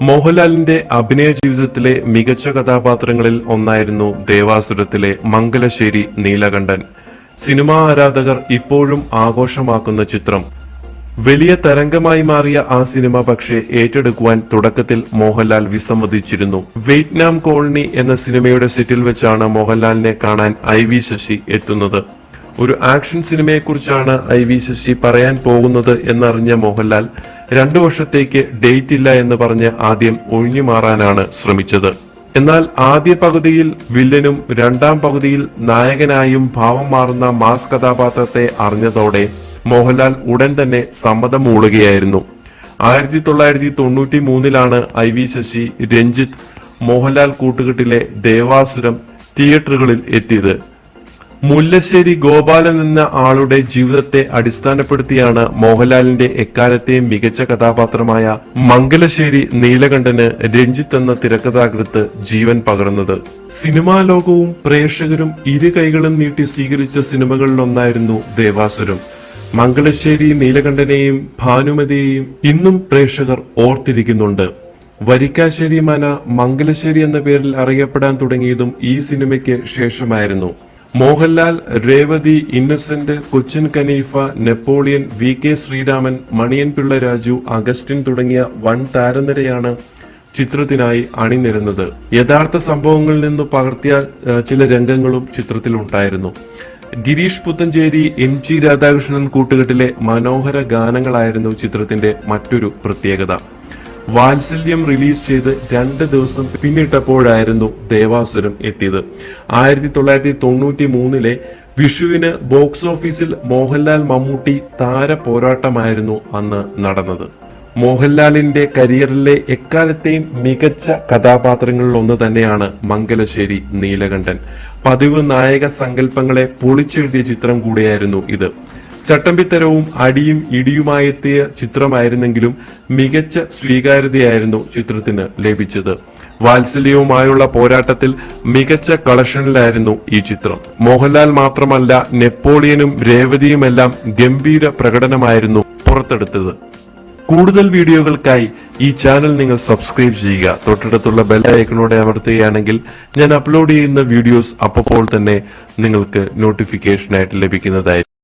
മോഹൻലാലിന്റെ അഭിനയ ജീവിതത്തിലെ മികച്ച കഥാപാത്രങ്ങളിൽ ഒന്നായിരുന്നു ദേവാസുരത്തിലെ മംഗലശ്ശേരി നീലകണ്ഠൻ. സിനിമാ ആരാധകർ ഇപ്പോഴും ആഘോഷമാക്കുന്ന ചിത്രം. വലിയ തരംഗമായി മാറിയ ആ സിനിമ പക്ഷേ ഏറ്റെടുക്കുവാൻ തുടക്കത്തിൽ മോഹൻലാൽ വിസമ്മതിച്ചിരുന്നു. വിയറ്റ്നാം കോളനി എന്ന സിനിമയുടെ സെറ്റിൽ വെച്ചാണ് മോഹൻലാലിനെ കാണാൻ IV ശശി എത്തുന്നത്. ഒരു ആക്ഷൻ സിനിമയെക്കുറിച്ചാണ് IV ശശി പറയാൻ പോകുന്നത് എന്നറിഞ്ഞ മോഹൻലാൽ 2 വർഷത്തേക്ക് ഡേറ്റ് ഇല്ല എന്ന് പറഞ്ഞ് ആദ്യം ഒഴിഞ്ഞു മാറാനാണ് ശ്രമിച്ചത്. എന്നാൽ ആദ്യ പകുതിയിൽ വില്ലനും 2ാം പകുതിയിൽ നായകനായും ഭാവം മാറുന്ന മാസ് കഥാപാത്രത്തെ അറിഞ്ഞതോടെ മോഹൻലാൽ ഉടൻ തന്നെ സമ്മതം മൂളുകയായിരുന്നു. 1993 IV ശശി, രഞ്ജിത്ത്, മോഹൻലാൽ കൂട്ടുകെട്ടിലെ ദേവാസുരം തിയേറ്ററുകളിൽ എത്തിയത്. മുല്ലശ്ശേരി ഗോപാലൻ എന്ന ആളുടെ ജീവിതത്തെ അടിസ്ഥാനപ്പെടുത്തിയാണ് മോഹൻലാലിന്റെ എക്കാലത്തെയും മികച്ച കഥാപാത്രമായ മംഗലശ്ശേരി നീലകണ്ഠന് രഞ്ജിത്ത് എന്ന തിരക്കഥാകൃത്ത് ജീവൻ പകർന്നത്. സിനിമാ ലോകവും പ്രേക്ഷകരും ഇരു കൈകളും നീട്ടി സ്വീകരിച്ച സിനിമകളിലൊന്നായിരുന്നു ദേവാസുരം. മംഗലശ്ശേരി നീലകണ്ഠനെയും ഭാനുമതിയെയും ഇന്നും പ്രേക്ഷകർ ഓർത്തിരിക്കുന്നുണ്ട്. വരിക്കാശ്ശേരി മന മംഗലശ്ശേരി എന്ന പേരിൽ അറിയപ്പെടാൻ തുടങ്ങിയതും ഈ സിനിമയ്ക്ക് ശേഷമായിരുന്നു. മോഹൻലാൽ, രേവതി, ഇന്നസെന്റ്, കൊച്ചിൻ കനീഫ, നെപ്പോളിയൻ, VK ശ്രീരാമൻ, മണിയൻ പിള്ള രാജു, അഗസ്റ്റിൻ തുടങ്ങിയ വൻ താരനിരയാണ് ചിത്രത്തിനായി അണിനിരുന്നത്. യഥാർത്ഥ സംഭവങ്ങളിൽ നിന്ന് പകർത്തിയ ചില രംഗങ്ങളും ചിത്രത്തിലുണ്ടായിരുന്നു. ഗിരീഷ് പുത്തഞ്ചേരി, MG രാധാകൃഷ്ണൻ കൂട്ടുകെട്ടിലെ മനോഹര ഗാനങ്ങളായിരുന്നു ചിത്രത്തിന്റെ മറ്റൊരു പ്രത്യേകത. വാത്സല്യം റിലീസ് ചെയ്ത് 2 ദിവസം പിന്നിട്ടപ്പോഴായിരുന്നു ദേവാസുരം എത്തിയത്. 1993 വിഷുവിന് ബോക്സ് ഓഫീസിൽ മോഹൻലാൽ മമ്മൂട്ടി താര പോരാട്ടമായിരുന്നു അന്ന് നടന്നത്. മോഹൻലാലിന്റെ കരിയറിലെ എക്കാലത്തെയും മികച്ച കഥാപാത്രങ്ങളിൽ ഒന്ന് തന്നെയാണ് മംഗലശ്ശേരി നീലകണ്ഠൻ. പതിവ് നായക സങ്കല്പങ്ങളെ പൊളിച്ചെഴുതിയ ചിത്രം കൂടിയായിരുന്നു ഇത്. ചട്ടമ്പിത്തരവും അടിയും ഇടിയുമായെത്തിയ ചിത്രമായിരുന്നെങ്കിലും മികച്ച സ്വീകാര്യതയായിരുന്നു ചിത്രത്തിന് ലഭിച്ചത്. വാത്സല്യവുമായുള്ള പോരാട്ടത്തിൽ മികച്ച കളക്ഷനിലായിരുന്നു ഈ ചിത്രം. മോഹൻലാൽ മാത്രമല്ല, നെപ്പോളിയനും രേവതിയുമെല്ലാം ഗംഭീര പ്രകടനമായിരുന്നു പുറത്തെടുത്തത്. കൂടുതൽ വീഡിയോകൾക്കായി ഈ ചാനൽ നിങ്ങൾ സബ്സ്ക്രൈബ് ചെയ്യുക. തൊട്ടടുത്തുള്ള ബെൽ ഐക്കണോടെ അമർത്തുകയാണെങ്കിൽ ഞാൻ അപ്ലോഡ് ചെയ്യുന്ന വീഡിയോസ് അപ്പോൾ തന്നെ നിങ്ങൾക്ക് നോട്ടിഫിക്കേഷനായിട്ട് ലഭിക്കുന്നതായിരിക്കും.